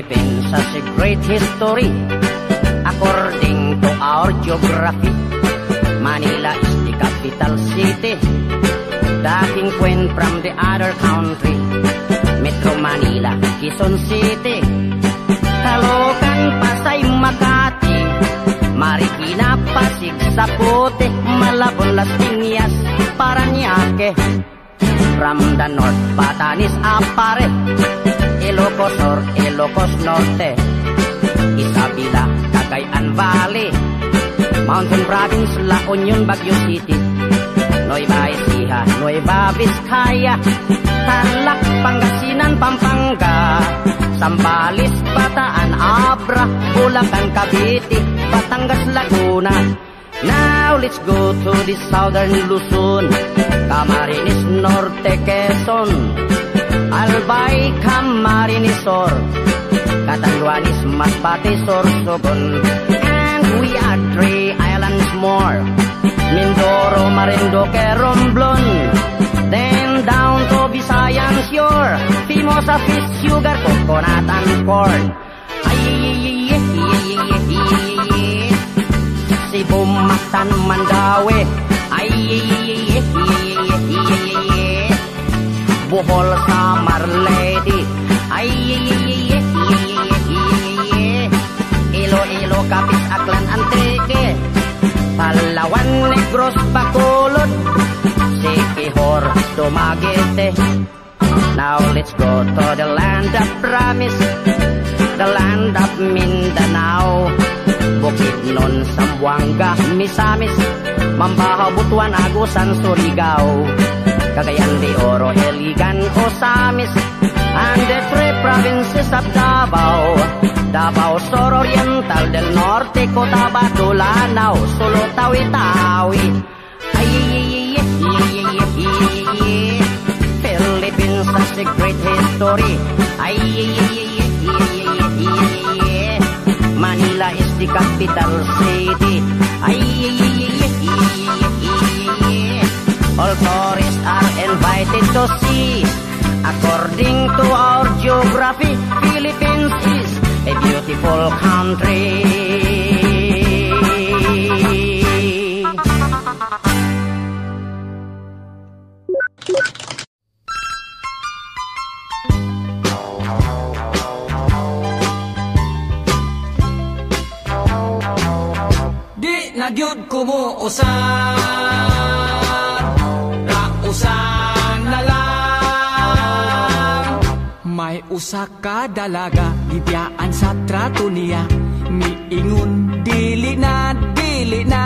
Philippines has a great history. According to our geography, Manila is the capital city. The king queen from the other country, Metro Manila, Quezon City, Caloocan, Pasay, Makati, Marikina, Pasig, Sapote, Malabon, Las Piñas, Parañaque. From the north, Batanes, Apare, Ilocos Sur, Ilocos Norte, Isabela, Cagayan Valley, Mountain Province, La Union, Baguio City, Nueva Ecija, Nueva Vizcaya, Tarlac, Pangasinan, Pampanga, Zambales, Bataan, Abra, Bulacan, Cavite, Batangas, Laguna. Now let's go to the southern Luzon, Camarines Norte, Quezon, Albay, Camarines Sur, Catanduanes, Masbate, Sorsogon, and we are 3 islands more, Mindoro, Marinduque, Romblon, then down to Visayan shore, Fimosa, fish, sugar, coconut, and corn. Cebu, Mactan, Mandaue, Bohol, Samar, Leyte, Iloilo, Capiz, Aklan, Antique, Palawan, Negros, Bacolod, Siquijor, Dumaguete. Now let's go to the land of promise, the land of Mindanao, Bukidnon, Zamboanga, Misamis, Mambahaw, Butuan, Agusan, Surigao, Cagayan de Oro, Iligan, Osamis, and the 3 provinces of Davao, Davao Sur Oriental, del Norte, Cotabato, Lanao, Sulu, Tawi-Tawi. Philippines has a great history. Manila is the capital city. All tourists are invited to see. According to our geography, Philippines is a beautiful country. Di na gyud ko mo usab, rausan na lang. May usa ka dalaga, gibiyaan sa trato niya, miingon dili na, dili na.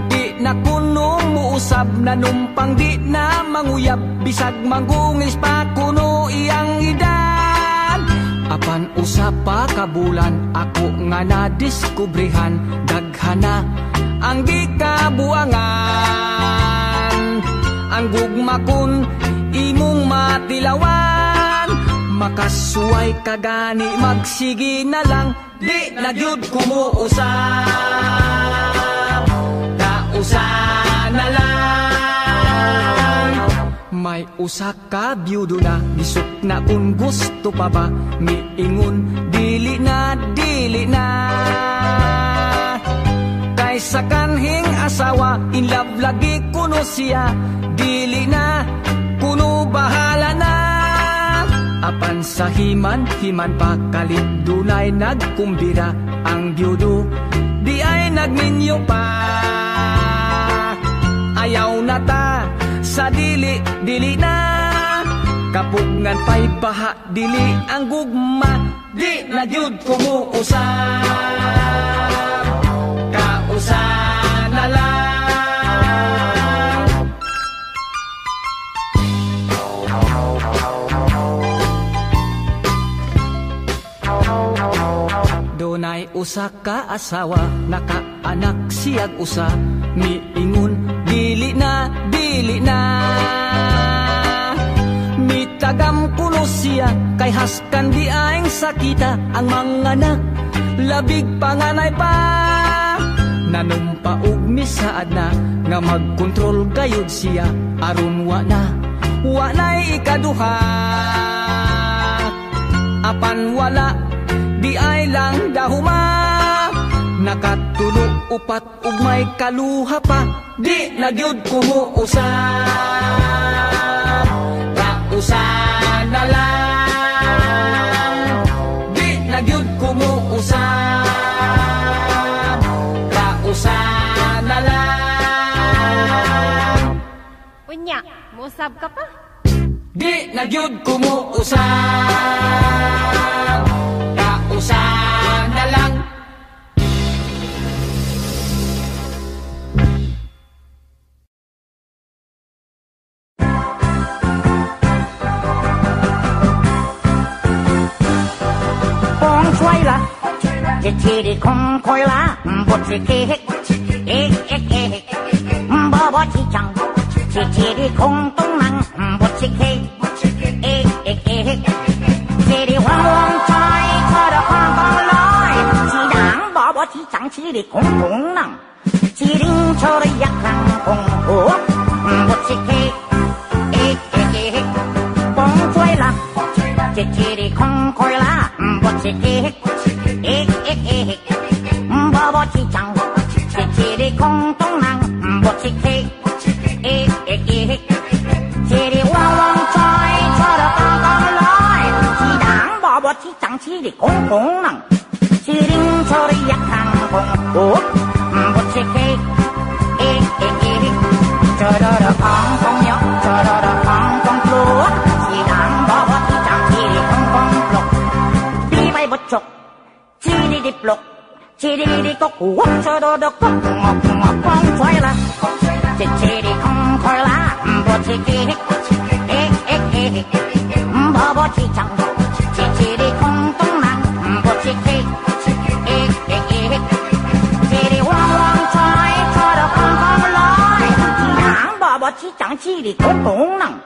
Di na kuno mo usab, nanumpang di na manguyab, bisag mangungis pa kuno iyang idan. Apan usa pa kabulan, ako nga nadiskubrihan, daghana ang gikabuangan. Ang gugmakon imong matilawan, makasuway kagani magsigi na lang. Di na gyud kumuusap, kausan na lang. May usa ka byudo na, bisok na kung gusto pa ba, miingon dili na, dili na. Kaysa kanhing asawa, in love lagi kuno siya, dili na, kuno bahala na. Apan sa himan pa kalit dunay nagkumbira, ang byudo di ay nagminyo pa. Ayaw na ta sa dili, dili na, kapugngan pa'y baha, dili ang gugma. Di na gyud kumuusap, kausan na lang. Dunay usa ka asawa, nakaanak siyag usa, miingon dili na, dili na. Mitagam kuno siya, kay haskan di aing sakita, ang mga anak labig panganay pa. Nanumpaog misaad na, nga magkontrol gayud siya, aron wa na'y ikaduha. apan wala di ay lang dahuma. Nakatulo upat ug may kaluha pa, di na gyud kumuusap. Kausan na lang, di na gyud kumuusap. Kausan na lang. Unya, musab ka pa? Di na gyud kumuusap. Kausan na lang. Chỉ đi không khói lá, bột chỉ kê hết, bò bò chỉ chẳng, chỉ đi không tung năng, bột chỉ kê, chỉ đi hoang hoang trái, cho được hoang con lối, chỉ đáng bò bò chỉ chẳng, chỉ đi không tung năng, chỉ đi cho được giặc hàng không hổ, bột chỉ kê, bông chuối lá, chỉ đi không khói lá, bột chỉ kê hết. Bò bò chỉ chẳng, chỉ đi không tung năng, bột chỉ kê, chỉ đi hoang hoang trái, cho được con lối, chỉ đáng bò bò chỉ chẳng, chỉ đi không tung năng, chỉ đi cho được giặc hàng không hổ, bột chỉ kê, cho được con nhóc, cho được con lúa, chỉ đáng bò bò chỉ chẳng, chỉ đi không lục, đi bay bột chục. Chỉ đi plok, chỉ đi có củ, cho đôi đôi có ngọc con xoay là, chỉ đi không khói lá, bò chỉ kê, bò bò chỉ chẳng, chỉ đi không tung năng, bò chỉ kê, chỉ đi hoang hoang xoay, cho đôi con lối, chỉ đáng bò bò chỉ chẳng, chỉ đi không tung năng,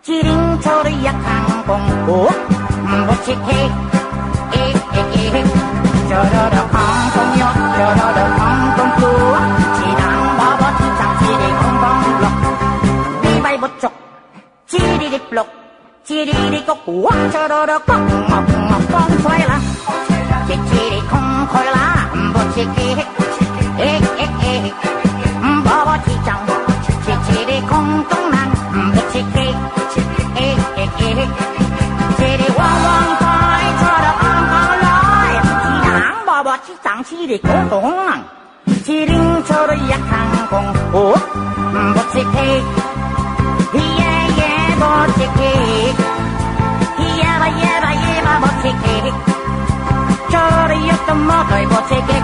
chỉ đi cho đôi giặc hàng con củ, bò chỉ kê. Chờ đợi không nhóc, chờ đợi không chúa, chỉ đang bò bò chỉ chẳng, chỉ đi không con lộc, đi bay bột chọc, chỉ đi plok, chỉ đi có củ, chờ đợi có ngọc con xoay là, chỉ đi không khói lá, bột chỉ kê, bò bò chỉ chẳng, chỉ đi không tung năng, bột chỉ kê, chỉ đi hoang hoang trái, chờ đợi con lối, bò bò chỉ chẳng, chỉ đi không tung năng, chỉ đi cho được giặc hàng không hổ, bột chỉ kê, bột chỉ kê, bột chỉ kê, cho được giặc tôm mò rồi bột chỉ kê.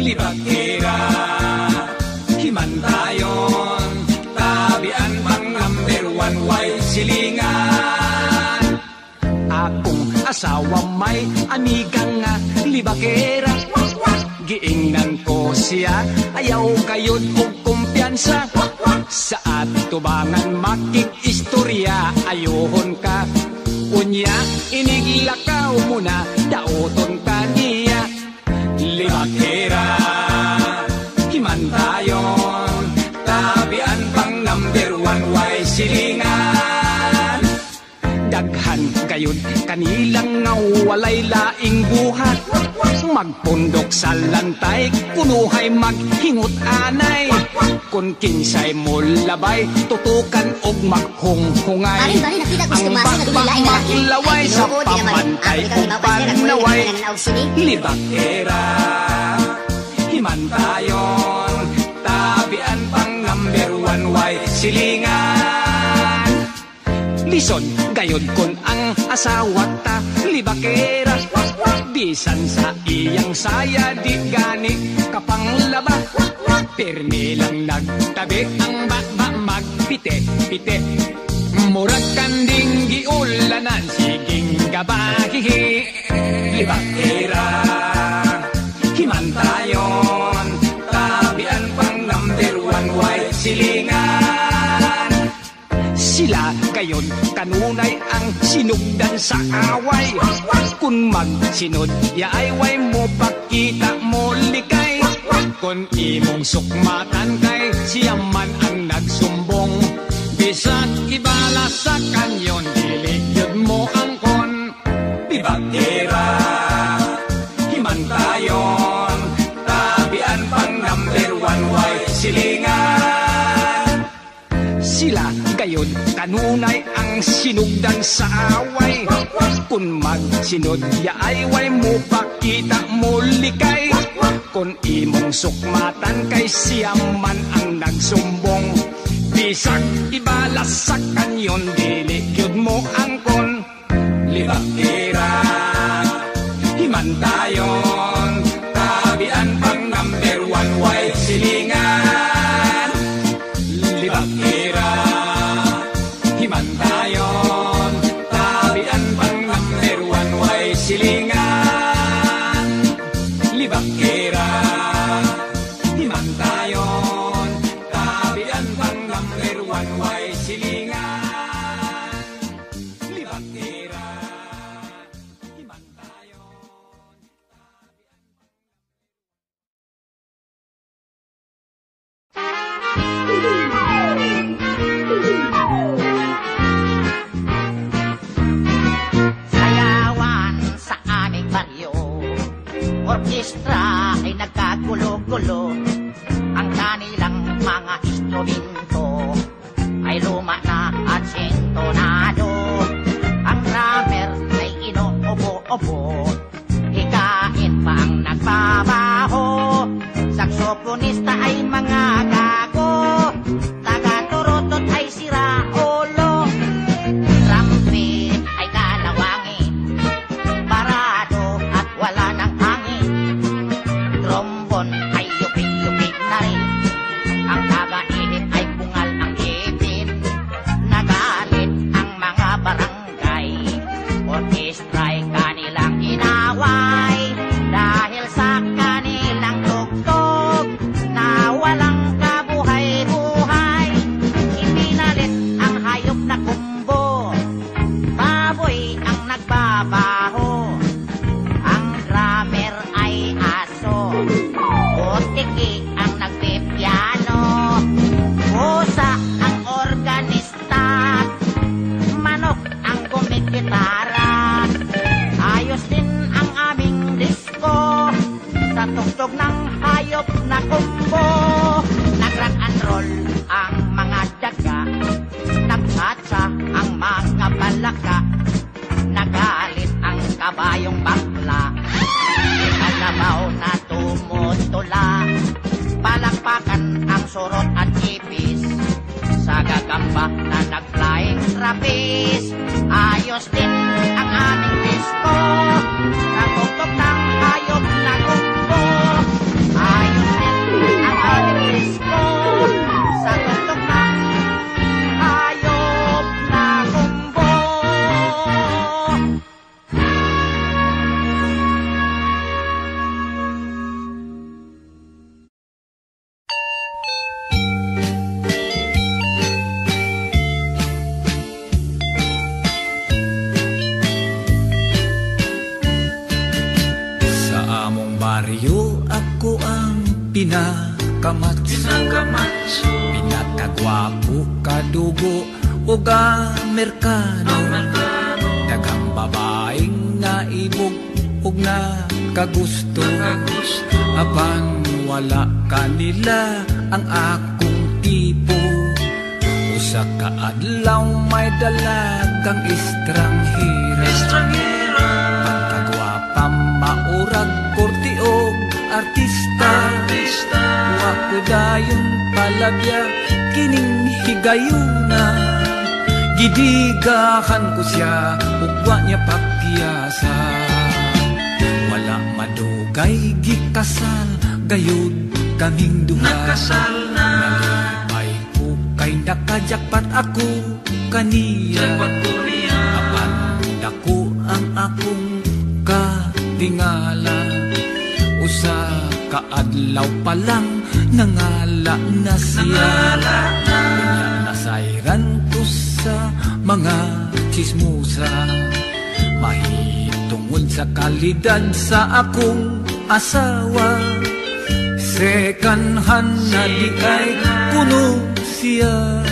Libakera, himantayon, tabian pang number one, way silingan. Akong asawa may amigang nga libakera, giingnan ko siya, ayaw kayod og kumpiyansa. Sa atubangan makikistorya, ayohon ka, unya iniglakaw mo na, dauton ka niya. Libakera, himantayon, tabian pang number one, way silingan. Daghan gayon kanilang nga walay laing buhat, magpundok sa lantay, kunuhay maghingot anay. Kung kinsay mo labay, tutukan og maghunghungay. Ang pagpamaklaway sa pamantay o panaway. Libakera, himantayon, tabian pang number one, way silingan. Lison gayon kun ang asawa ta, libakera, bisan sa iyang saya di gani kapanglaba. Pirmi lang nagtabi ang baba magpite-pite, murag kanding giulanan siging gabahihi. Libakera, himantayon, tabian pang number one, way silingan. Sila gayon kanunay ang sinugdan sa away, kun magsinod yaay way mo pakita mo likay. Kung imong sukmatan kay siya man ang nagsumbong, bisag ibala sa kanyon, diligyod mo ang kon. Bibagtira, himantayon, tabian pang number 1 way silingan. Sila gayon kanunay ang sinugdan sa away, kung magsinod yaay way mo pakita mo likay. Kung imong sukmatan kay siya man ang nagsumbong, bisag ibalas sa kanyon, diligyod mo ang kon. Libakira, himantayon, tabian pang number 1 way silingan. Libakira, himantayon, tabian pang number 1 way silingan. Libakira, himantayon, tabian pang number 1 way silingan. Libakira, Sayawan sa aming baryo, orkestra ay nagkagulo-gulo. Ang kanilang mga instrumento ay luma na at sintonado. Ang drummer ay inuubo-ubo, hikain pa ang nagbabaho. Saksoponista ay mga gago, taga-turutot ay sira ulo. Trumpet ay dalawangin, parado at wala ng hangin. Trombon ay yupig-yupig na rin, ang taga-init ay bungal ang ipin. Nagalit ang mga barangay, orkestra'y kanilang inaway. Dahil sa kanilang tugtog na walang kabuhay-buhay, ipinalit ang hayop na kumbo, baboy ang nagbabaho. Ang drummer ay aso, butiki ang nagpipiano, pusa ang organista, manok ang gumigitara. Ayos din ang aming disco sa tugtog ng hayop na kumbo. Nag-rock and roll ang mga daga, nagtsatsa ang mga balaka. Nagalit ang kabayong bakla, kalabaw na tumutula. Palakpakan ang surot at ipis, sa gagamba na nag-flying trapeze. Ayos din ang aming disco sa tugtog ng hayop na kumbo. Ayos din ang aming disco sa tugtog ng hayop na kumbo. Sa among baryo ako ang pinakamatso, pinakagwapo, kadugo o Amerikano. Daghang babaeng naibog ug nakagusto, apan wala kanila ang akong tipo. Usa ka adlaw may dalagang estranghera, pagkagwapa maurag kortiog artista. Wa ko dayon palabya kining higayuna, gidigahan ko siya ug wa niya pagpiyasa. Wala madugay gikasal, gayud kaming duha. Nalipay ko kay nakajakpat ako kaniya, apan dako ang akong katingala. Usa ka adlaw pa lang nangala na siya. Kanya nasayran ko sa mga chismosa, mahitungod sa kalidad sa akong asawa. Second hand na di ay kuno siya,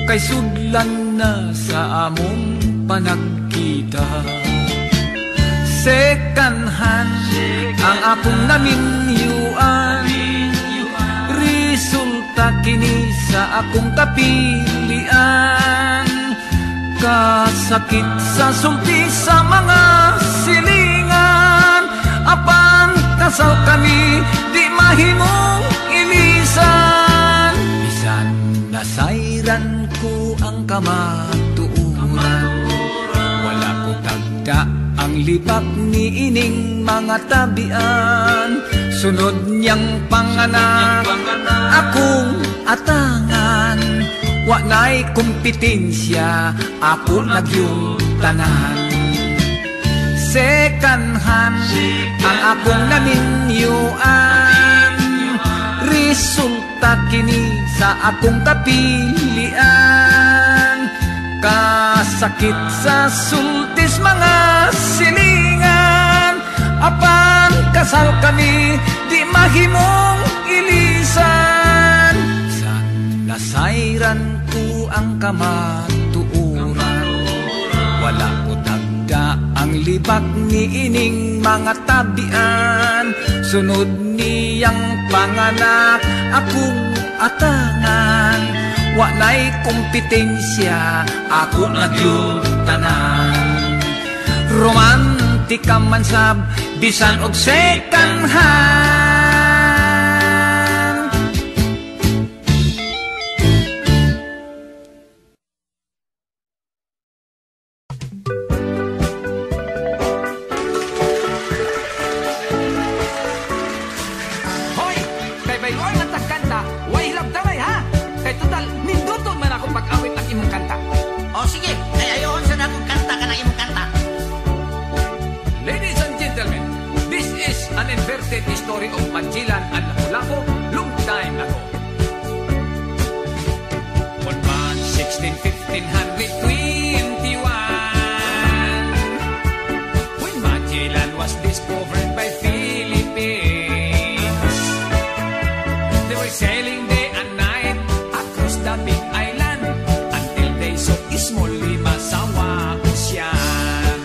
kay sudlan na sa among panagkita. Second hand ang akong naminyuan, resulta kini sa akong kapilian. Kasakit sa sulti sa mga silingan, apan kasal kami di mahimong ilisan. Bisan nasayran ko ang kamatuuran, wala ko tagda ang libak ni ining mga tabian. Sunod niyang panganak akong atangan, wa na'y kompetensya, ako nagyong tanan. Second hand ang akong naminyuan, resulta kini sa akong kapilian. Kasakit sa sultis mga silingan, apan kasal kami di mahimong ilisan. Nasayran ko ang kamatuuran, wala ko tagda ang libak ni ining mga tabian. Sunod niyang panganak akong atangan, wa na'y kompetensya, ako nagyong tanan. Romantika man sab bisan og second hand. Story of Magellan and Lapu-Lapu long time ago. On March 16, 1521, when Magellan was discovered by Philippines, they were sailing day and night across the big island until they saw small Limasawa Ocean.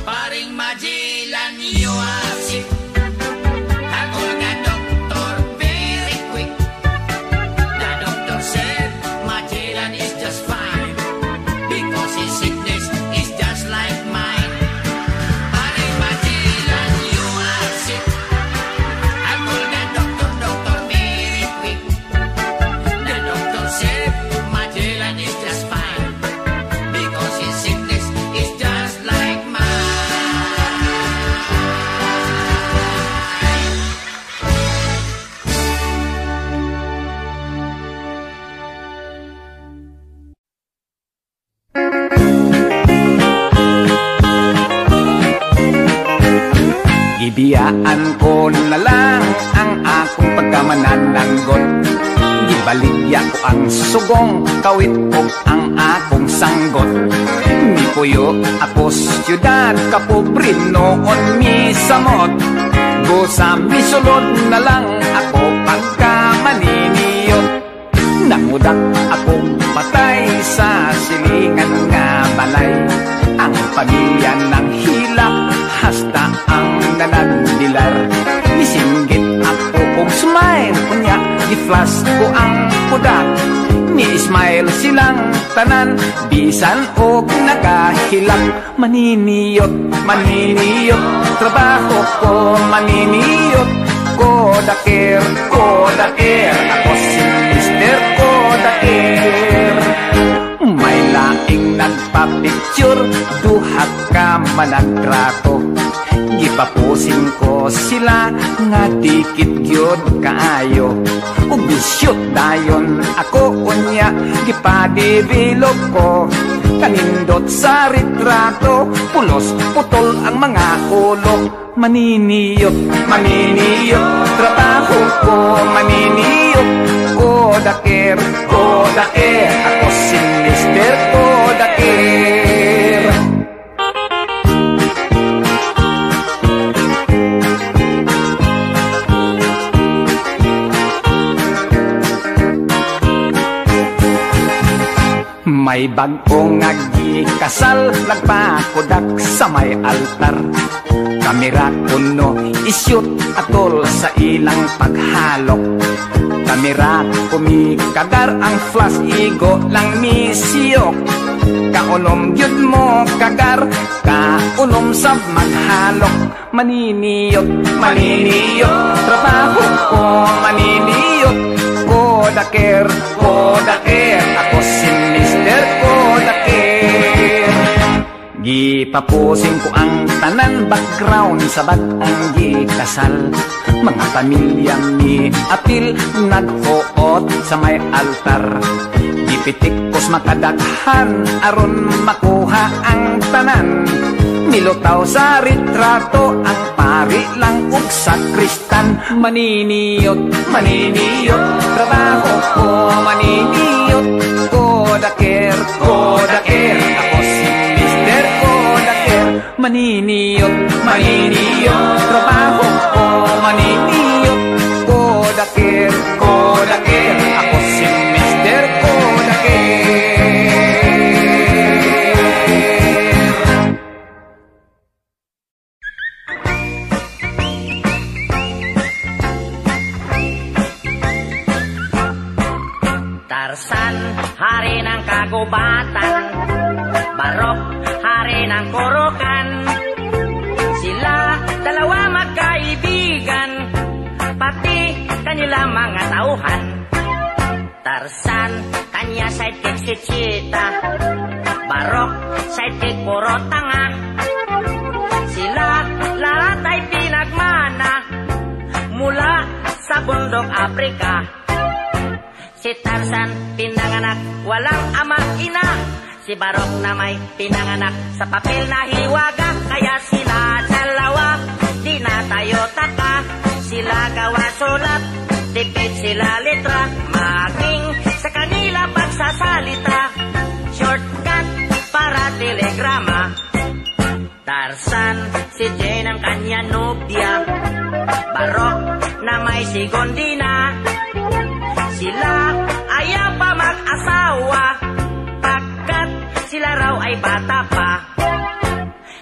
Paring Magellan, Bibiyaan ko na lang ang akong pagkamanananggot. Gibaligya ko ang sugong, kawit ko ang akong sanggot. Mipuyo ako siyudad, kapobre noon misamot. Busa misulod na lang ako pagkamaniniyot. Nangudak akong patay sa silingan nga balay. Ang pamilya ng hilak, hasta ang nanagdilar. Nisinggit ako kong smile, kunya di-flash ko ang pudak. Ni-smile silang tanan, bisan o nagahilak. Maniniyot, maniniyot, trabaho ko maniniyot. Kodaker, kodaker, ako si Mr. Kodaker. May laing nagpa-picture, duhat ka managtrato. Gipapusin ko sila nga dikit gyud kaayo. Ug bisyot dayon ako unya, gipadevelop ko. Kanindot sa retrato, pulos putol ang mga ulo. Maniniyot, maniniyot, trabaho ko maniniyot. Kodaker, kodaker, ako si Mr. Kodaker. May bagong kasal, nagpakudak sa may altar. Kamera kuno isyut atol sa ilang paghalok. Kamera kumikagar ang flash, igo lang misiyok. Kaunom gyud mo kagar, kaunom sab maghalok. Maniniyot, maniniyot, trabaho ko maniniyot. Kodaker, kodaker, ako si Mr. Kodaker. Gipapusin ko ang tanan background sa batang gikasal. Mga pamilyang ni apil naghuot sa may altar. Gipitikos makadaghan aron makuha ang tanan. Nilutaw sa retrato ang pari lang ug sakristan. Maniniyot, maniniyot, trabaho ko maniniyot. Kodaker, kodaker, ako si Mr. Kodaker. Maniniyot, maniniyot, trabaho ko maniniyot. Kodaker, kodaker, ako si Mr. Kodaker. Tarzan, hari ng kagubatan. Barok, hari ng kurukan. Sila dalawa magkaibigan, pati kanila mga tauhan. Tarzan, kanya sidekick si Cheetah. Barok, sidekick puro tanga. Sila lahat ay pinagmana mula sa bundok Afrika. Si Tarzan pinanganak walang ama ina. Si Barok na may pinanganak sa papel na hiwaga. Kaya sila dalawa di na tayo taka. Sila gawa sulat, tipid sila letra. Maging sa kanila pagsasalita, shortcut para telegrama. Tarzan, si Jane ang kanya nobya. Barok na may sigondina. Sila ayaw pa mag-asawa, pagkat sila raw ay bata pa.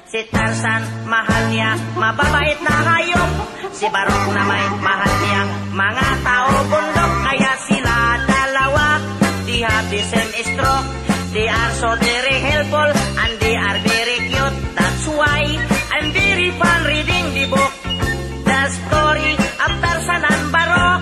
Si Tarzan, mahal niya mababait na hayop. Si Barok na may mahal niyang mga tao bundok. Kaya sila dalawa, they have the same stroke. They are so very helpful and they are very cute. That's why I'm very fun reading the book, The Story of Tarzan and Barok.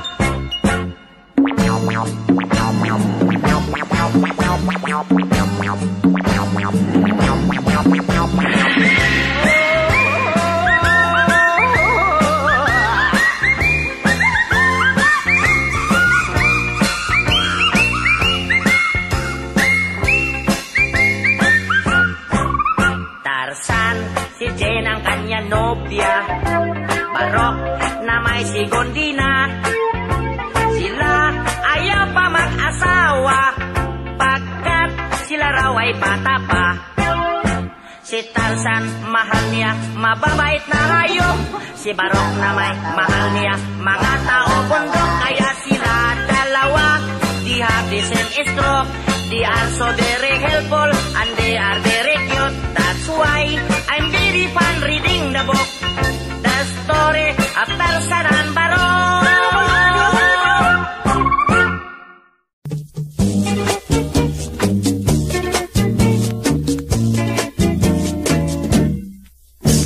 Tarzan, si Jane ang kanya nobya. ay bata pa. Si Tarzan, mahal niya, mababait na hayop. Si Barok naman, mahal niya, mga tao bundok. Kaya sila dalawa, they have the same stroke. They are so very helpful, and they are very cute. That's why I'm very fun reading the book, the story of Tarzan and Barok.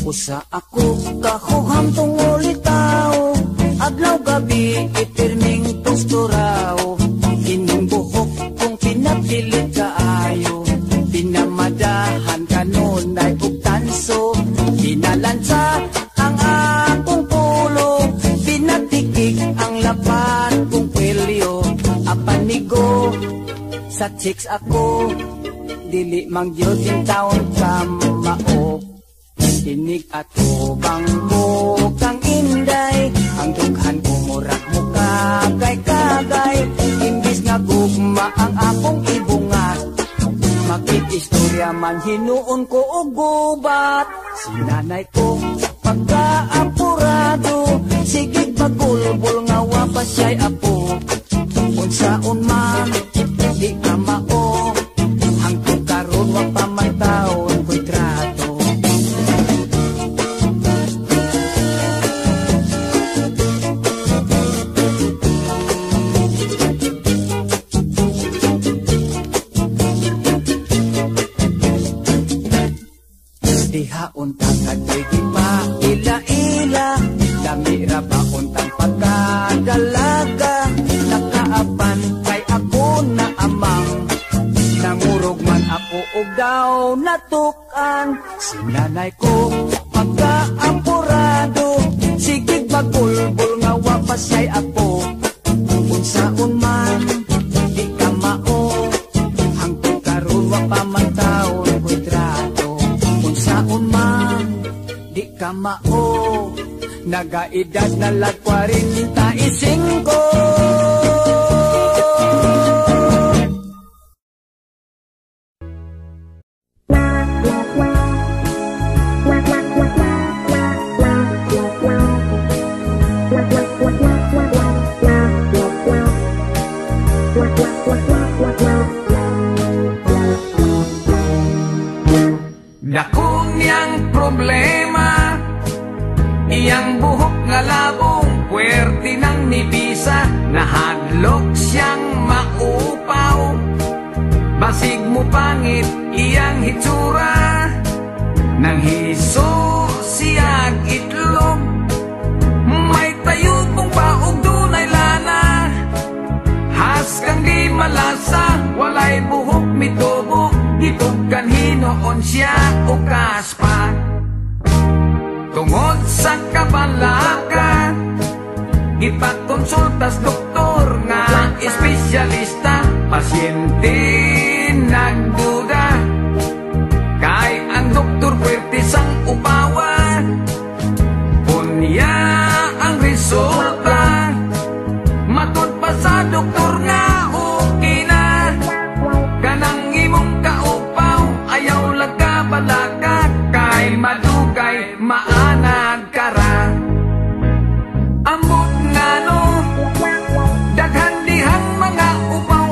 Usa ako kahuham tungol itaw, adlaw gabi ipirming tusturaw. Ining buhok kung pinapilit kaayo, pinamadahan kanunay ug tanso. Pinalansa ang akong pulo, pinatikik ang lapat kong kwelyo. Apanigo sa chicks ako, dili mang gyud in taon kamao. Tinig at bangko kang inday, ang dughan ko murak mo kagay-kagay. Imbis nga gugma ang akong ibungat, makikistorya man hinuon ko og gubat. Si nanay ko pagkaapurado, sige pagulbol nga wapas siya'y apo. Unsaon man di ka mao, hangtod karon wa pa man taon ko'y trato. Diha untang kadoy di pa ila-ila, damira ba untang pagkadalaga. Nakaapan kay ako na amang, nangurog man ako og daw natukan. Si nanay ko pagkaapurado, sige bagulbol nga wapas siya'y apo. Unsaon man di ka mao, hangtod karon wa pa man taon ko'y trato. Unsaon man di ka mao, nagaedad na lag 45. Dako niyang problema, iyang buhok nga labong, puwerte ng nibisa, nahadlok siyang maupaw. Basig mo pangit iyang hitsura, nang hiso siyag itlog. May tayo kong paog dunay lana, has kang di malasa, walay buhok mitubo. Itog kanhinoon siya o kaspa. Tungod sa kabalaka, ipagkonsultas doktor nga espesyalista. Pasyente nagduda, kay ang doktor puwerte sang upawa. Unya ang resulta, matud pa sa doktor nga okay na. Kanang imong kaupaw, ayaw lagkabalaka, kay madugay maanag kara. Ambot nga no, daghan dihang mga upaw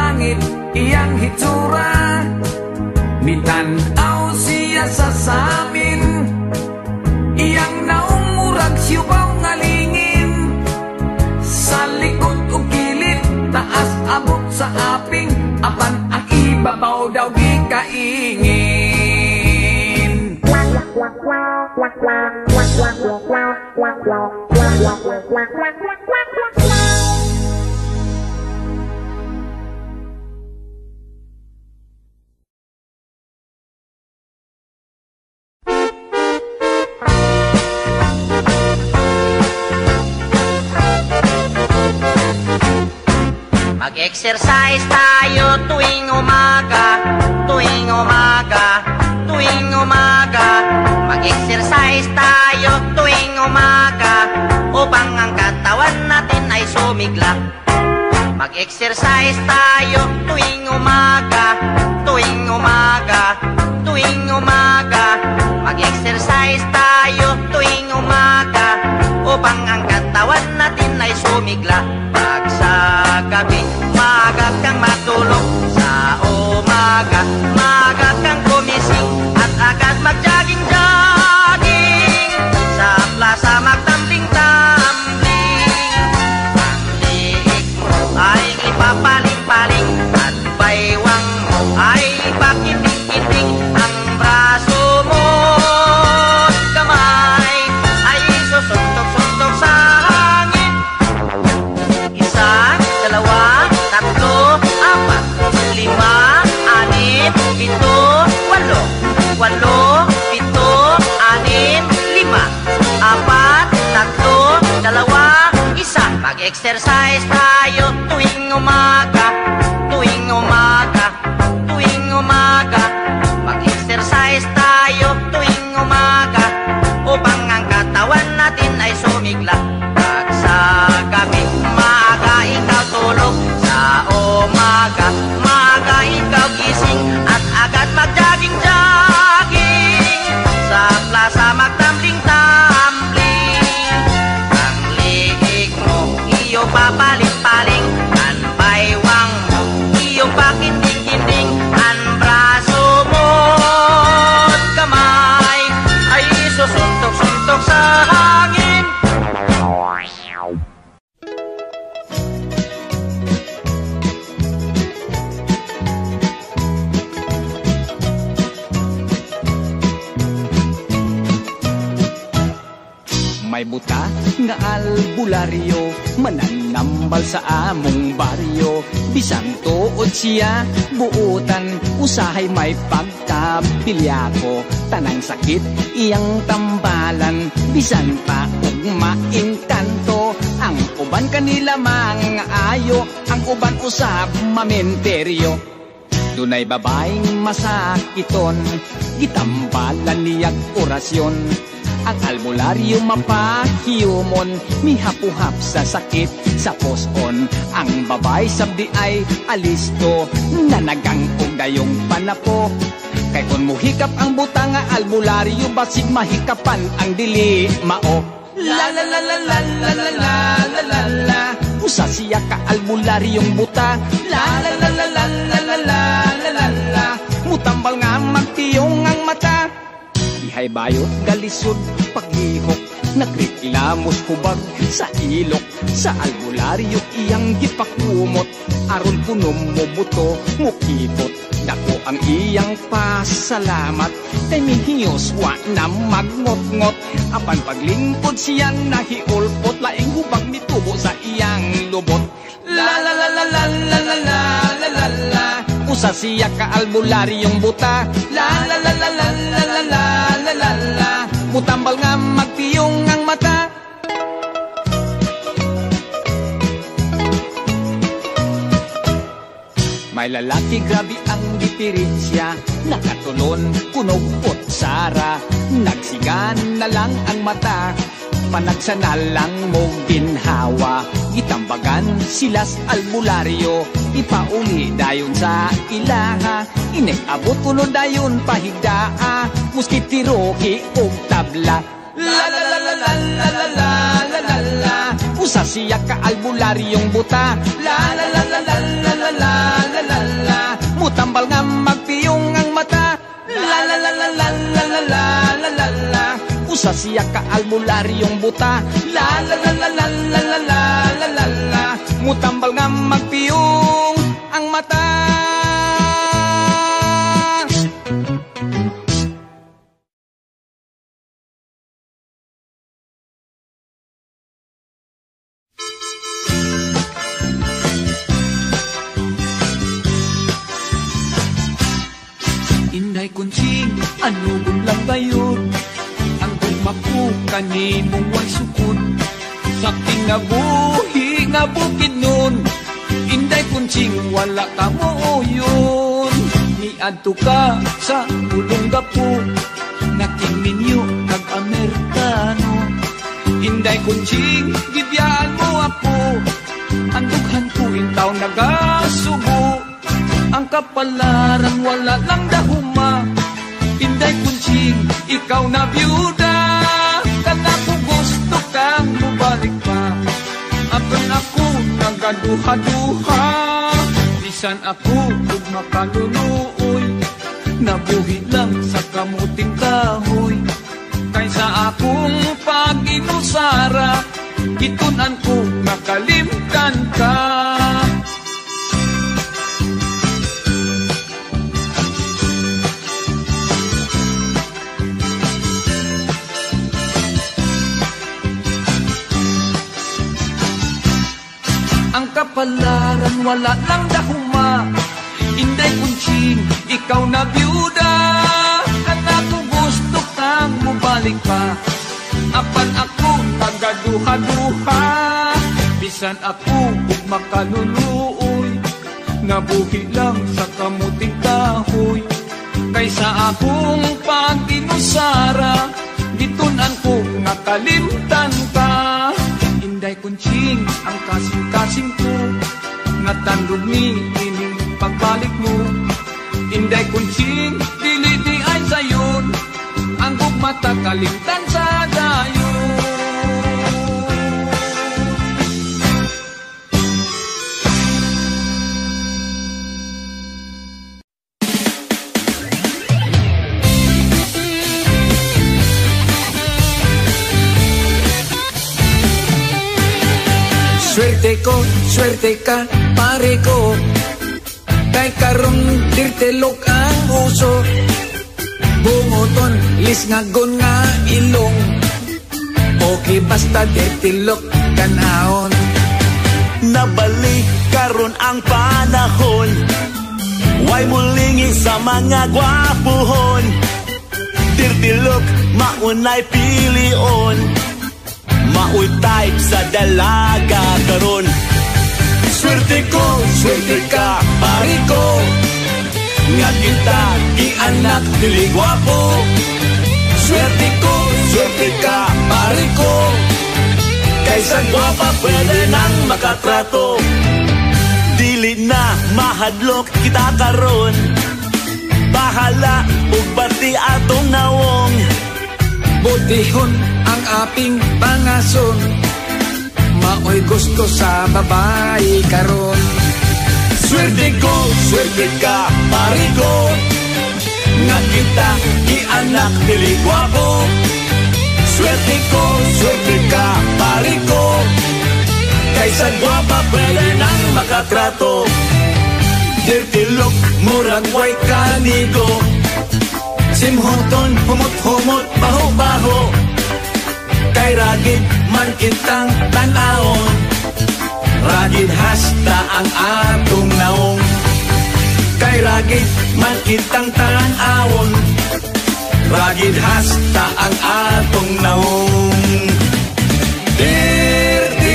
langit iyang hitsura, mitanaw siya sa samin, iyang naumurag siubaw nga lingin, sa likod o kilid, taas abot sa aping, apan ang ibabaw daw gikaingin. Mag-exercise tayo tuwing umaga, tuwing umaga, tuwing umaga. Mag-exercise tayo tuwing umaga, upang ang katawan natin ay sumigla. Mag-exercise tayo tuwing umaga, tuwing umaga, tuwing umaga. Mag-exercise tayo tuwing umaga, upang ang katawan natin ay sumigla. Pag sa gabi, maaga kang matulog, sa umaga, maaga kang gumising, at agad mag-jogging-jogging, sa plaza magtambling-tambling. Ang liig mo ay ipapaling-paling, at baywang mo ay ipakiting-kiting, ang braso mo at kamay ay susuntok-suntok sa hangin. Isa, dalawa, tatlo, apat, lima, anim, pito, walo. Walo, pito, anim, lima, apat, tatlo, dalawa, isa. Mag-exercise tayo tuwing umaga, tuwing umaga, tuwing umaga. Mag-exercise tayo tuwing umaga, upang ang katawan natin ay sumigla. Pag sa gabi, maaga ikaw tulog, sa umaga, maaga ikaw gising, at agad mag-jogging-jogging, sa plaza magtambling-tambling. Ang liig mo iyong papaling-paling, ang baywang mo iyong pakinding-kinding, ang braso mo at kamay ay susuntok-suntok sa hangin. May buta nga albularyo, mananambal sa among baryo. Bisan tuod siya, buutan, usahay may pagkapilyako. Tanang sakit, iyang tambalan, bisan pa ug maingkanto. Ang uban kanila mga ayo, ang uban usab mamenteryo. Dunay babaeng masakiton, gitambalan niyag orasyon. Ang albularyo mapahiyumon, mihapuhap sa sakit sa poson. Ang babay sabdi ay alisto, nanagang og dayong panapo. Kay kun muhikap ang buta nga albularyo, basig mahikapan ang dili mao. La la la la la la la la la la la. Usa siya ka albularyong buta. La la la la la la la la la la la. Mutambal nga magtiyong ang mata. Dihay bayot galisod paghihok, nagreklamos hubag sa ilok. Sa albularyo iyang gipakumot, aron kunom mo buto mukibot. Dako ang iyang pasalamat, kay mihiyos wa na magngot-ngot. Apan paglingkod siya nahiulpot, laing hubag mitubo sa iyang lubot. La la la la la la la la la la la. Usa siya ka albularyong buta. La la la la la la la la la la la. Mutambal nga magtiyong ang mata. May lalaki grabe ang diferensya, nakatulon kunupot sara. Nagsigan na lang ang mata, panagsana lang mo ginhawa. Gitambagan silas albularyo, ipauli dayon sa ilaha. Ineg-abot kuno dayon pahigdaa, muskitiroki og tabla. La la la la la la la la la la la. Usa siya ka albularyong buta. La la la la la la la la la sa siya ka almularyong buta. La la la la la la la la la la la. Mutambal nga magpiyong ang mata. Inday kunching, ano lang gayon? Ang tumaku kanimong way sukod. Sa kinabuhi nga bukid nun, inday kunching, wala ka mo yun. Niadto ka sa pulong gapo, nakiminyo kag Amerikano. Inday kunching, gibiyaan mo ako, andughan ko intaw nagasubo. Ang kapalaran wala lang dahuma. Inday kunching, ikaw na byuda. Kana ko gusto kang bumalik pa. Akan ako nagaduha-duha. Bisan ako kung makaluluoy, nabuhi lang sa kamuting kahoy. Kaysa akong pag-inusara, itunan ko nakalimtan ka. Ang kapalaran wala lang dahuma. Inday kunching, ikaw na byuda. Kana ko gusto kang bumalik pa. Apan ako nagaduha-duha. Bisan ako kung makaluluoy, nabuhi lang sa kamuting kahoy. Kaysa akong pag-inusara, gitunan ko nakalimtan ka. Inday kunching, ang kasing-kasing ko, natandog ni ining pagbalik mo. Inday kunching, dili di ay sayon, ang gugmata kalimtan sa dayon. Swerte ka, pare ko. Kay karon dirtelok ang uso. Bungoton, lisngagon nga ilong. Okay basta dirtilok kanahon. Nabalik karon ang panahon, way mulingi sa mga gwapuhon. Dirtilok, maunay pilion, mauy type sa dalaga karon. Swerte ka, pare ko, nga kita, i-anak, dili gwapo. Swerte ka, pare ko, kaysa gwapa, pwede nang makatrato. Dili na mahadlok kita karon, bahala, ugbati atong nawong. Butihon ang aping pangason, maoy gusto sa babae karon. Swerte ka, pare ko, nga kita, i-anak, dili gwapo. Swerte ka, pare ko, kaysa gwapa, pwede nang makatrato. Dirtilok, murag way kanigo, simhoton, humot-humot, baho-baho. Kay ragid man kitang tanawon, ragid hasta ang atong naong. Kay ragid man kitang tanawon, ragid hasta ang atong naong. Dirtilok.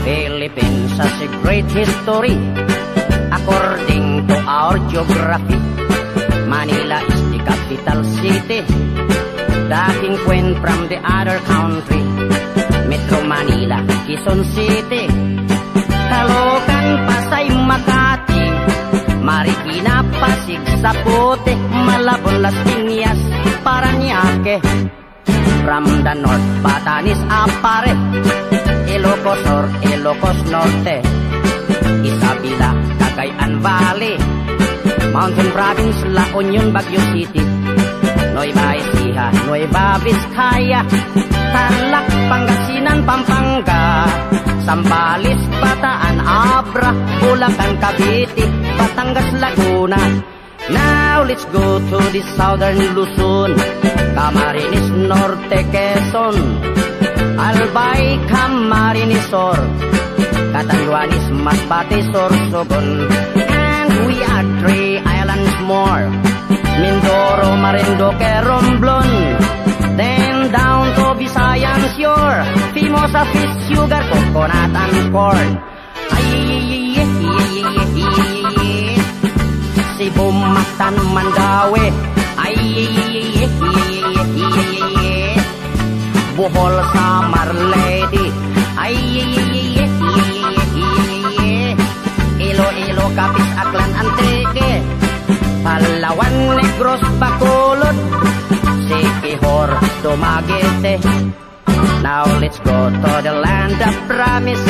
Philippines has a great history according to our geography. Manila is the capital city, the king queen from the other country. Metro Manila, Quezon City, Caloocan, Pasay, Makati, Zapote, Malabon, Las Piñas, Parañaque. From the north, Batanes, Apare, Ilocos Sur, Ilocos Norte, Isabela, Cagayan Valley, Mountain Province, La Union, Baguio City, Nueva Ecija, Nueva Vizcaya, Tarlac, Pangasinan, Pampanga, Zambales, Bataan, Abra, Bulacan, Cavite, Batangas, Laguna. Now let's go to the southern Luzon, Camarines Norte, Quezon, Albay, Camarines Sur, Catanduanes, Masbate, Sorsogon, and we are 3 islands more, Mindoro, Marinduque, Romblon, then down to Visayan shore, Fimosa, fish, sugar, coconut, and corn. Cebu, Mactan, Mandaue, Bohol, Samar, Leyte, Iloilo, Capiz, Aklan, Antique, Palawan, Negros, Bacolod, Siquijor, Dumaguete. Now let's go to the land of promise,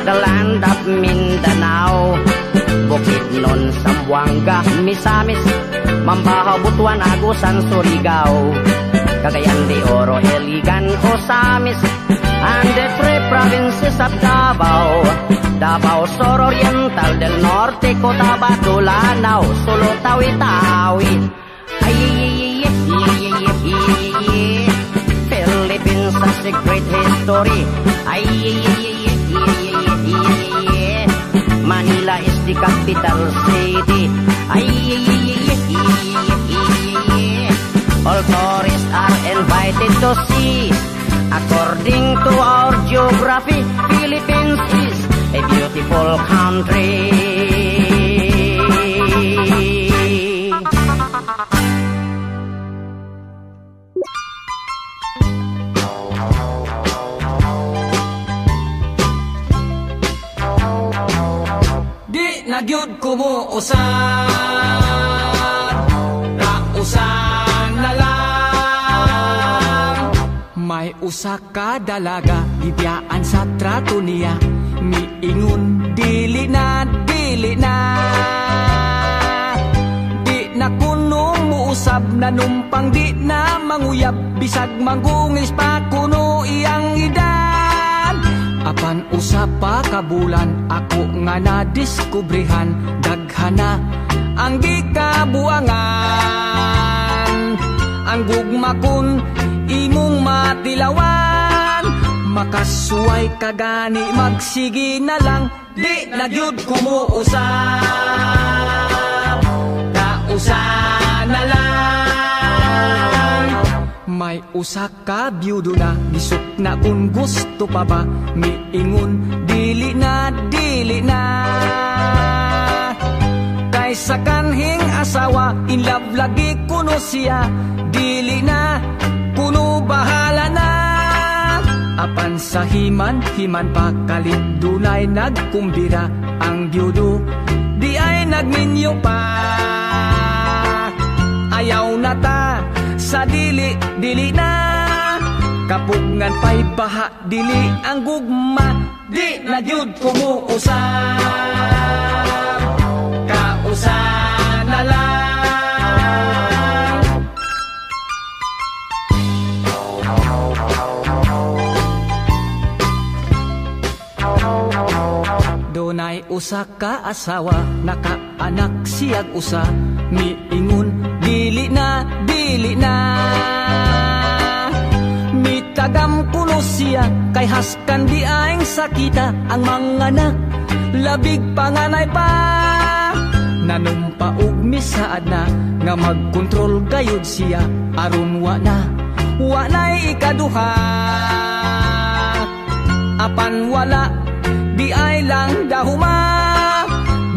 the land of Mindanao, Bukidnon, Zamboanga, Misamis, Mambahaw, Butuan, Agusan, Surigao, Cagayan de Oro, Iligan, Osamis, and the 3 provinces of Davao, Davao Sur Oriental, del Norte, Cotabato, Lanao, Sulu, Tawi-Tawi. Philippines has a great history. Manila is the capital city. All tourists are invited to see. According to our geography, Philippines is a beautiful country. Nagyud ko mo usab, rausan na lang. May usa ka dalaga, ibiyaan sa trato niya, miingon dili na, dili na. Di na kuno mo usab, nanumpang di na manguyab, bisag mangungis pa kuno iyang edad. Apan usa pa kabulan, ako nga nadiskubrihan, daghana ang gikabuangan. Ang gugma kun imong matilawan, makasuway kagani magsigi na lang, di na gyud kumuusap, kausan na lang. May usa ka byudo na, bisok na kung gusto pa ba, miingon dili na, dili na. Kaysa kanhing asawa, in love lagi kuno siya, dili na, kuno bahala na. Apan sa himan pa kalit dunay nagkumbira, ang byudo di ay nagminyo pa. Ayaw na ta sa dili, dili na, kapungan pa'y baha, dili ang gugma, di na gyud kumuusap, kausan na lang. Dunay usa ka asawa, nakaanak siyag usa, miingon dili na, dili na. Mitagam kuno siya, kay haskan di aing sakita, ang mga anak labig panganay pa. Nanumpaog misaad na, nga magkontrol gayud siya, aron wanay ikaduha. Apan wala, di ay lang dahuma,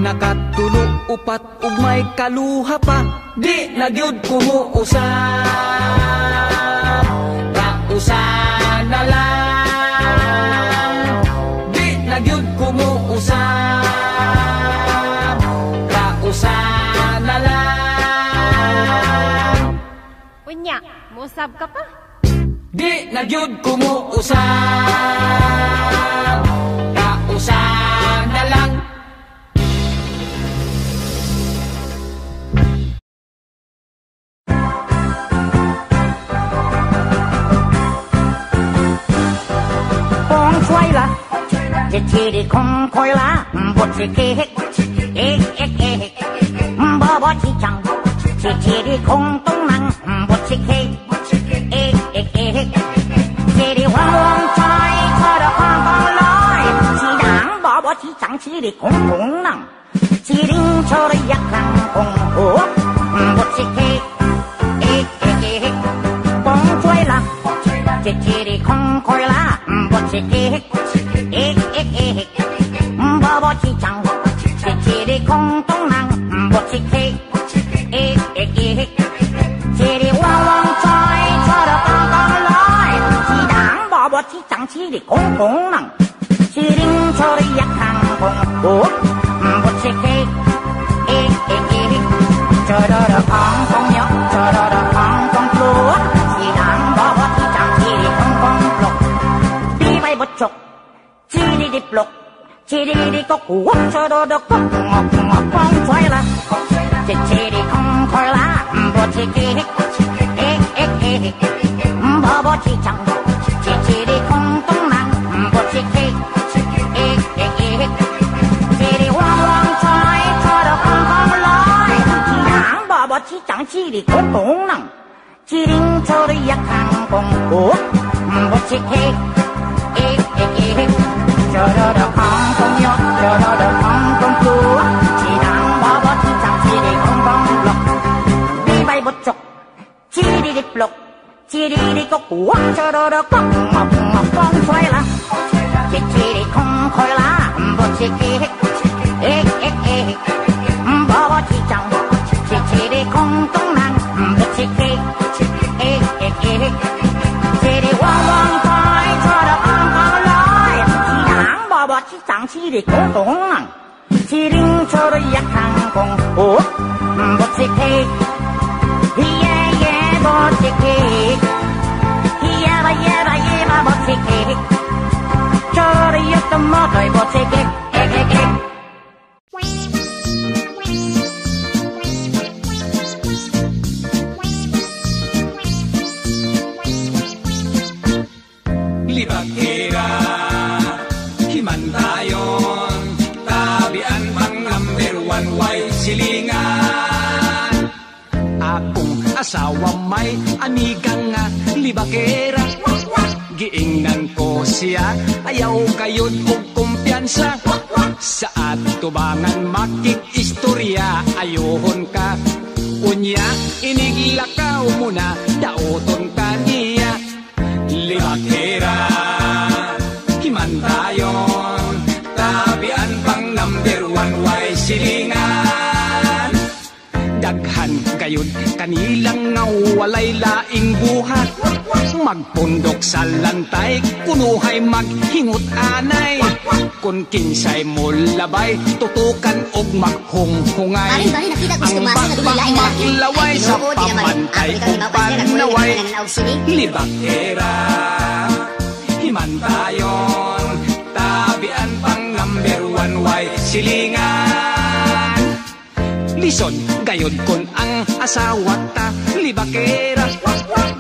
nakatulo upat ug may kaluha pa, di na gyud kumuusap, kausan na lang. Di na gyud kumuusap, kausan na lang. Musab ka pa? Di na gyud kumuusab, kausan na lang. Kong choy la, chỉ đi kong khoi la, bột chỉ kê hết, bò bò chỉ chẳng, chỉ đi kong tung năng, bột chỉ kê, chỉ đi hoang hoang choy, cho được hoang hoang lối, chỉ đảng bò bò chỉ chẳng, chỉ đi kong tung năng, chỉ đi cho được yak năng kong hồ, bột chỉ kê, kong choy la, chỉ đi kong khoi la, bột chỉ kê. Bò bò chỉ chẳng, chỉ đi không tung năng, bột chỉ kê, chỉ đi hoang hoang choy, cho được con lối, chỉ đảng bò bò chỉ chẳng, chỉ đi không tung năng, chỉ đi cho được yak hàng không hồ, bột chỉ kê, cho được con không nhóc, cho được con lúa, chỉ đảng bò bò chỉ chẳng, chỉ đi không lục, đi bay bột chục. Chỉ đi plok, chỉ đi có củ, cho đồ được có ngọt con xoay là, chỉ đi không khói lá, bò chỉ kê, bò chỉ chẳng, chỉ đi không tung năng, bò chỉ kê, chỉ đi hoang hoang xoay, cho được con lối, chỉ đảng bò chỉ chẳng, chỉ đi không tung năng, chỉ đi cho đi yak hàng con củ, bò chỉ kê. Chờ đợi được không nhóc, chờ đợi được không chúa, chỉ đang bò bò chỉ chẳng, chỉ đi không lọc, đi bay bột chọc, chỉ đi plok, chỉ đi có củ, chờ đợi được có ngọt con xoay là, chỉ đi không khói lá, bột chỉ kê, bò bò chỉ chẳng, chỉ đi không tung năng, bột chỉ kê, chỉ đi hoang hoang khoai, cho được con lối, bò bò chỉ chẳng, chỉ đi không tung năng, chỉ đi cho được yak hàng con hồ, bột chỉ kê, bột chỉ kê, bột chỉ kê, cho được yak tôm mò đôi bột chỉ kê. Libakera, himantayon, tabian pang number one, way silingan. Akong asawa may amigang nga libakera, giingnan ko siya, ayaw kayon og kumpiyansa. Sa atubangan makikistorya, ayohon ka, unya iniglakaw mo na, dauton ka niya. Libakera, himantayon, tabian pang number one, way silingan. Daghan gayon kanilang nga walay laing buhat, magpundok sa lantay, kunuhay maghingot anay. Kung kinsay mo labay, tutukan og maghunghungay. Ang bakbak maglaway sa pamantay o panaway. Libakera, himantayon, tabian pang number one, way silingan. Lison gayon kon ang asawa ta, libakera,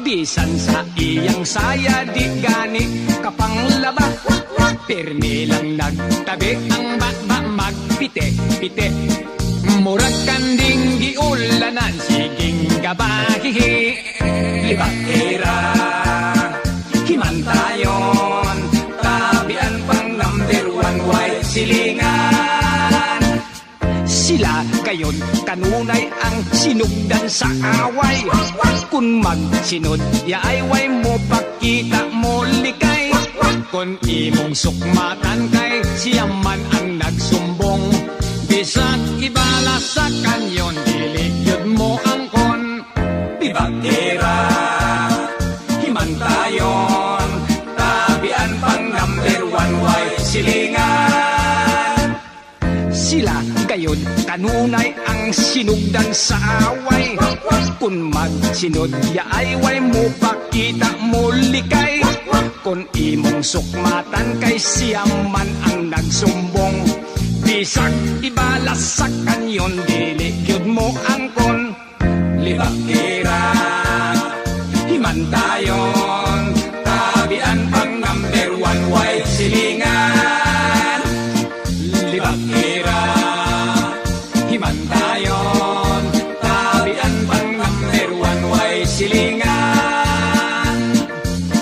bisan sa iyang saya di gani kapanglaba. Permi lang nagtabi ang bakba magpite-pite, murag kanding giulanan, siging gabahihi. Libakera, himantayon, tabian pang number one, way silingan. Sila gayon kanunay ang sinugdan sa away, kun magsinod yaay way mo pakita mo likay. Kun imong sukmatan kay siya man ang nagsumbong, bisag ibala sa kanyon, dili yun mo ang kon. Libakera, himantayon, tabian pang number one, way silingan. Sila gayon kanunay ang ang sinugdan sa away. Kung magsinod ya ay way mo pakita mo likay. Kung imong sukmatan kay siyaman ang nagsumbong. Bisag ibalasak kanyon dili gyud mo angkon. Libakira himantayon, tabian pang number one way silingan. Libakira himantayon, tabian pang number one way silingan.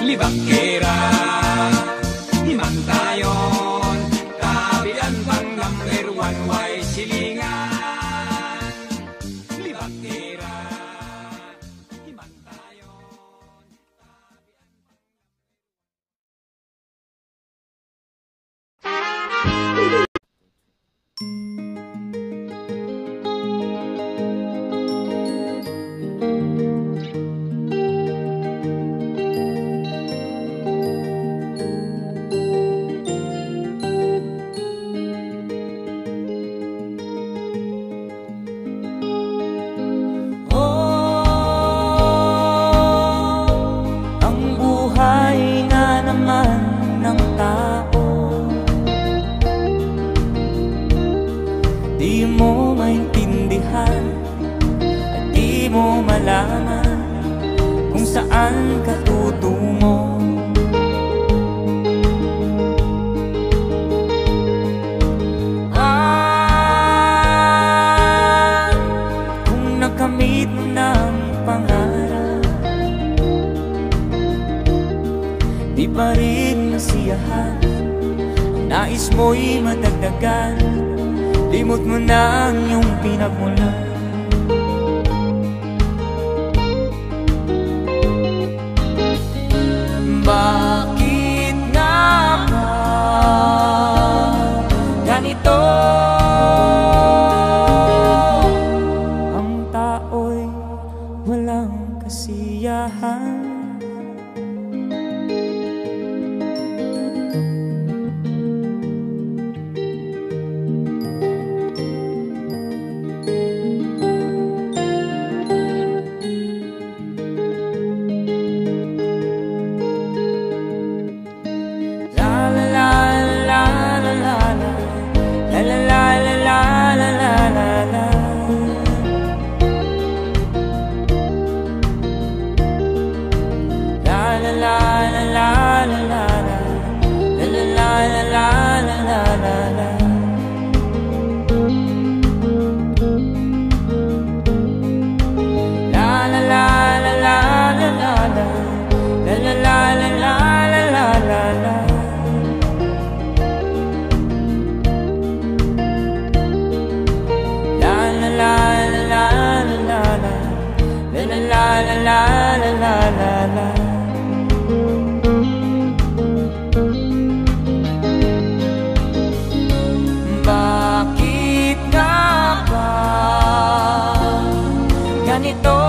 Libakira himantayon, tabian pang number one way silingan. Libakira himantayon. Ang buhay nga naman ng tao, di mo maintindihan at di mo malaman kung saan ka tutungo. Kung nakamit mo ng pangarap, di pa rin masiyahan. Ang nais mo'y madagdagan, limot mo na ang iyong pinagmulan. Bakit nga ba ganito? Ang tao'y walang kasiyahan. Bakit nga ba ganito?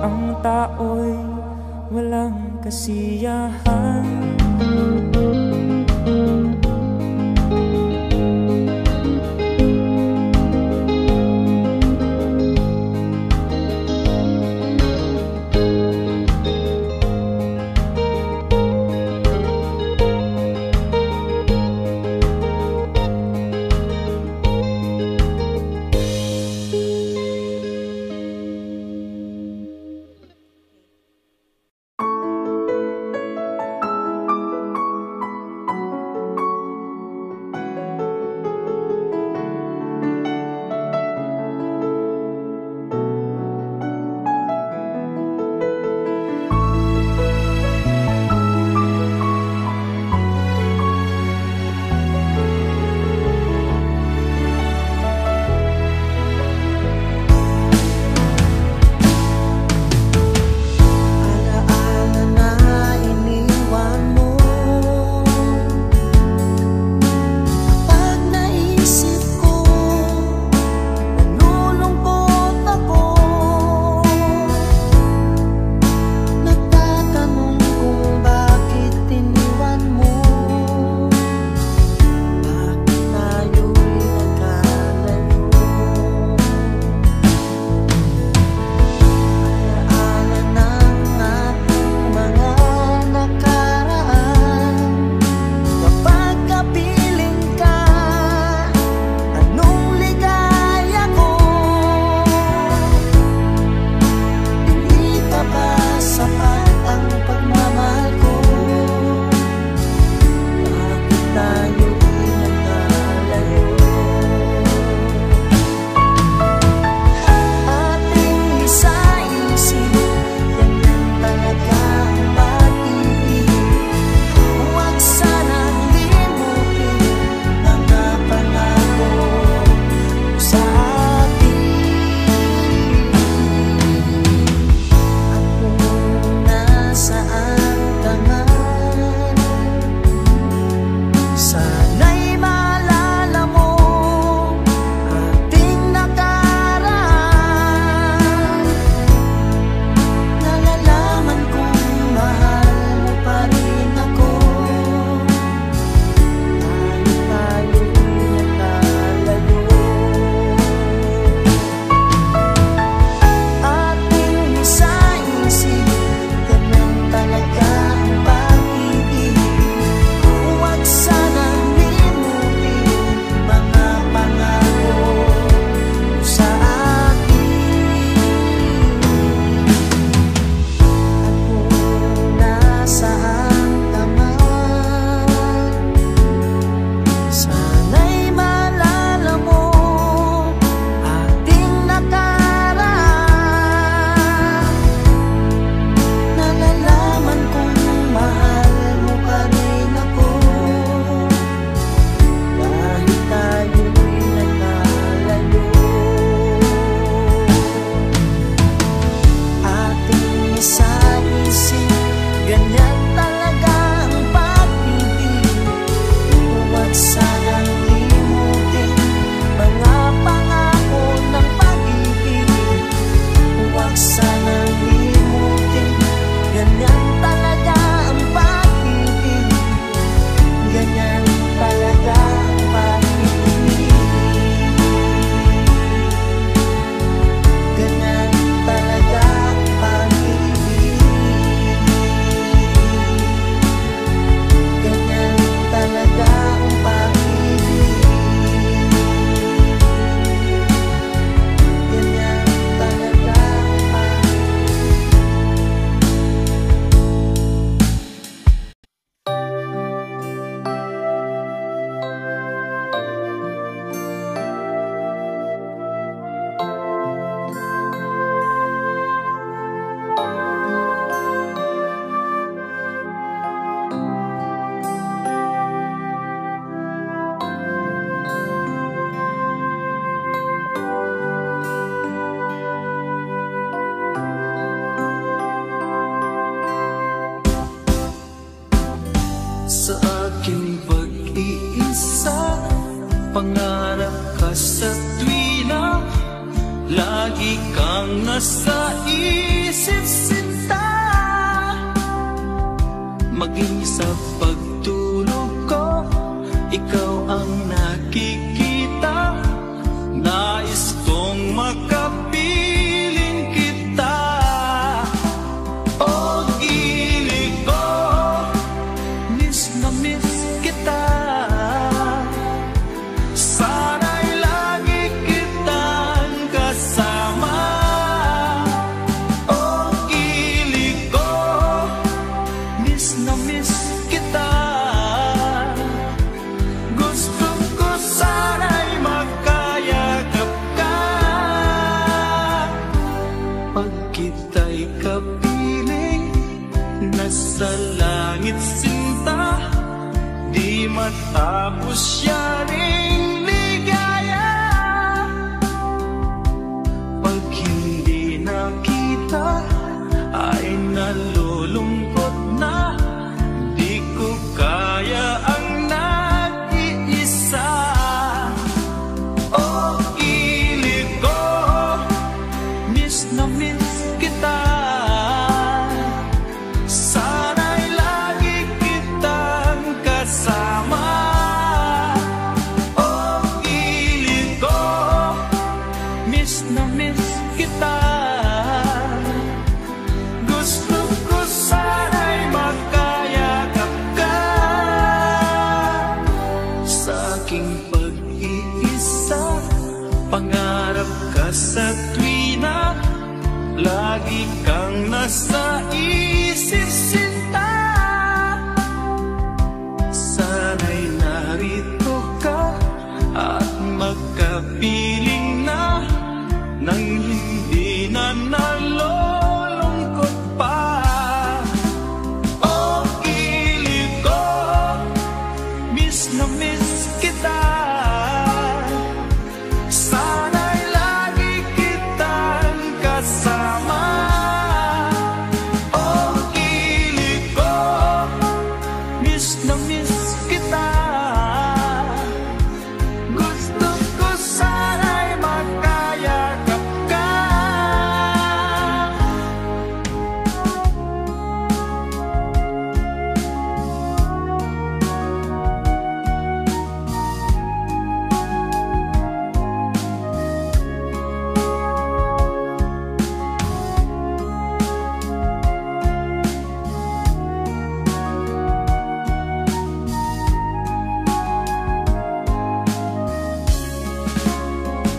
Ang tao'y walang kasiyahan. ang nasa isip sinta, maging sa pagtulog ko, ikaw ang nakikita. Nais kong makapiling kita. O gili ko, miss na miss kita. Sana'y lagi kitang kasama. O gili ko, miss na miss kita. Gusto ko sana'y makayakap ka. Pag kita'y kapiling, nasa langit sinta, di matapos yaring ligaya. Pag hindi nakita, ay nalulungkot na, di ko kaya ang nag-iisa. O gili ko, miss na miss kita. Sana'y lagi kitang kasama. O gili ko, miss na miss kita. Gusto ko sana'y makayakap ka. Sa aking pag-iisa, pangarap ka sa tuwina, lagi kang nasa isip sinta. Sana'y narito ka at magkapiling na, nang hindi na nalulungkot pa. O gili ko, miss na miss kita. Sana'y lagi kitang kasama. O gili ko, miss na miss kita. Gusto ko sana'y makayakap ka.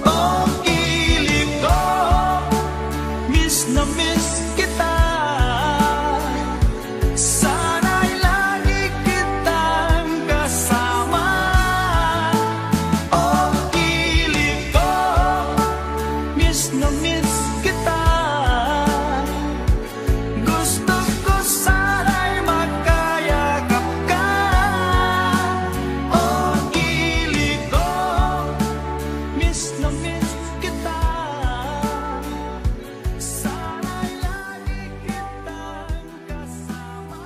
O gili ko, miss na miss kita. Sana'y lagi kitang kasama. O gili ko, miss na miss kita. Gusto ko sana'y makayakap ka. O gili ko, miss na miss kita. Sana'y lagi kitang kasama.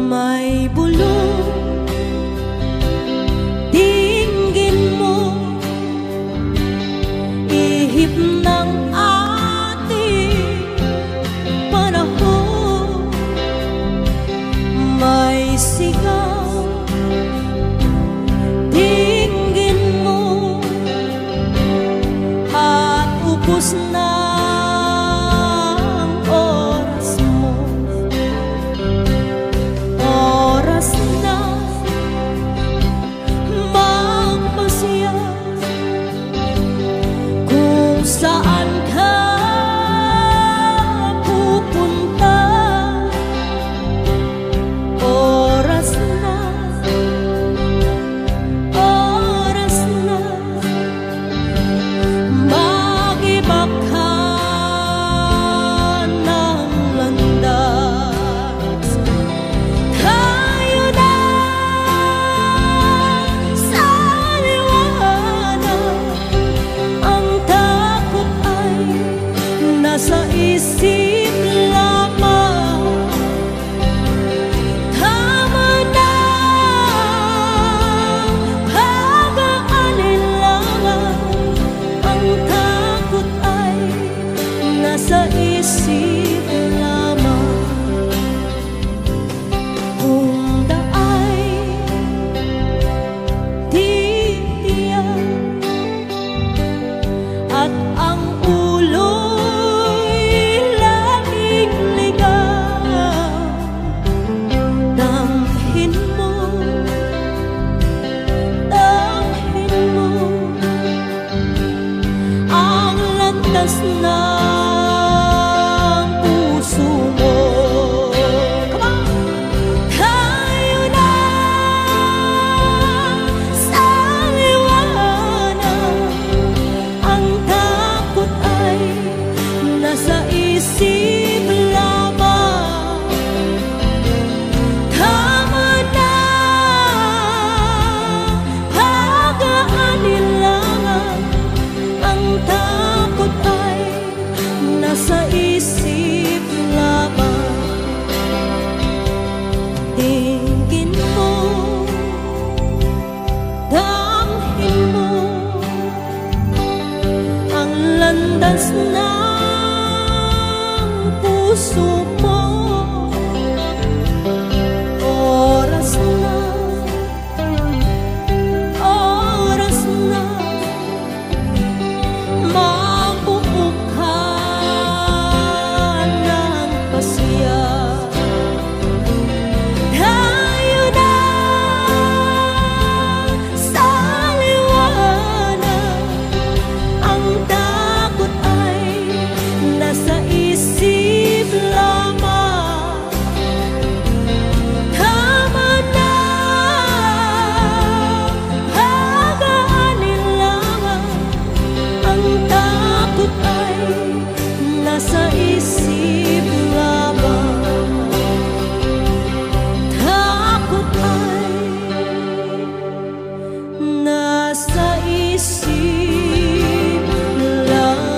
May bulong dinggin mo, ihip ng ating panahon. May sigaw dinggin mo, at ubos na ang oras mo. Oras na magpasya kung saan ka pupunta. Oras na mag-iba ka. ng puso mo. Tayo na sa liwanag, ang takot ay nasa isip lamang. Tama na, pag-aanin lang, ang takot ay nasa isip lamang. Tingin mo, damhin mo ang landas ng puso mo. Oras na, oras na, mabuo ka ng pasya. Tayo na sa liwanag, ang takot ay nasa isip lamang. Tama na, pag-aanin lang, ang takot ay nasa isip lamang. Takot ay nasa isip lamang.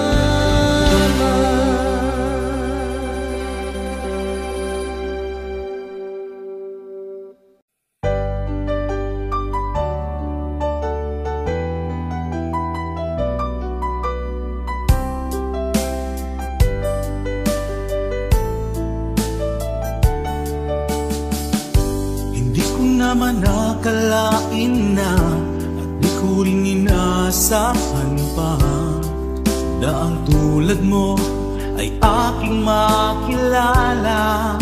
Hindi ko naman nakalain na at di ko rin inaasahan pa na ang tulad mo ay aking makilala.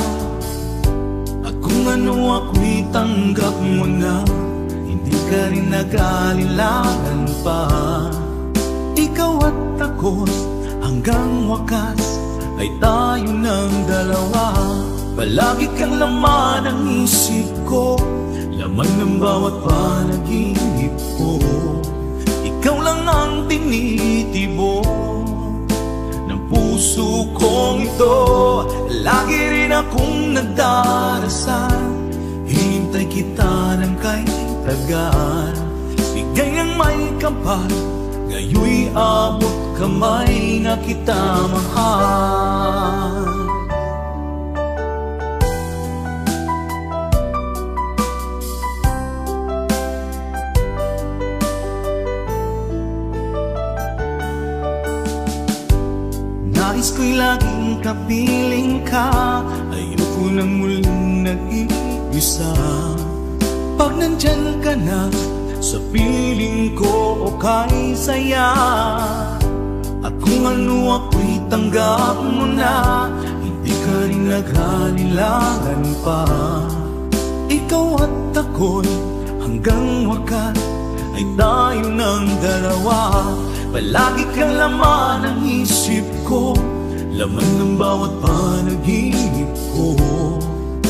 At kung ano ako'y tanggap mo na, hindi ka rin nag-alinlangan pa. Ikaw at ako hanggang wakas ay tayo ng dalawa. Palagi kang laman ng isip ko, laman ng bawat panaginip ko. Ikaw lang ang tinitibo ng puso kong ito. Lagi rin akong nagdarasal, hinintay kita ng kahit tagal. Bigay ng may kapal, ngayoy abot kamay na kita mahal. Nais ko'y laging kapiling ka, ayoko nang muling nag-iisa. Pag nandyan ka na, sa piling ko okay saya. At kung ano ako'y tanggap mo na, hindi ka rin nag-alinlangan pa. Ikaw at ako'y hanggang wakas ay tayo ng dalawa. Palagi kang laman ng isip ko, laman ng bawat panaginip ko.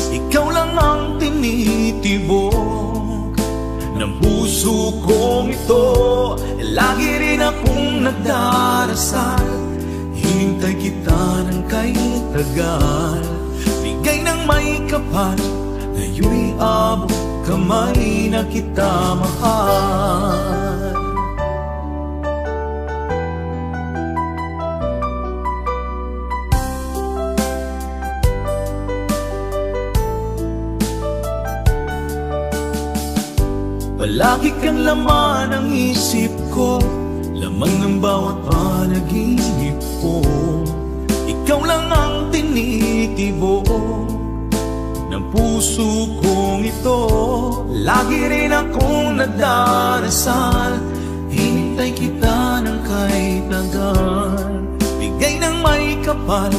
Ikaw lang ang tinitibok ng puso kong ito. Lagi rin akong nagdarasal, hinintay kita ng kahit tagal. Bigay ng may kapal, ngayoy abot kamay na kita mahal. Palagi kang laman ng isip ko, laman ng bawat panaginip ko. Ikaw lang ang tinitibo ng puso kong ito. Lagi rin akong nagdarasal, hinintay kita ng kahit tagal. Bigay ng may kapal,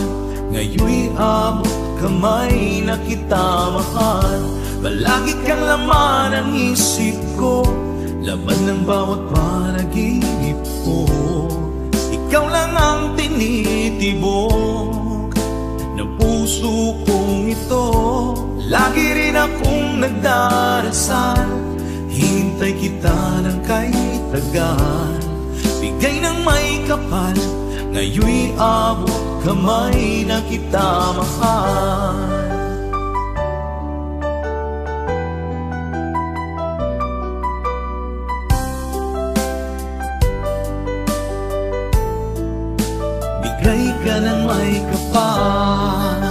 ngayoy abot kamay na kita mahal. Palagi kang laman ng isip ko, laman ng bawat panaginip ko. Ikaw lang ang tinitibo tinitibok ng puso kong ito. Lagi rin akong nagdarasal, hintay kita ng kay tagal. Bigay ng may kapal, ngayon'y abot kamay na kita mahal. Bigay ka ng may kapal,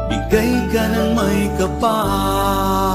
bigay ka ng may kapal.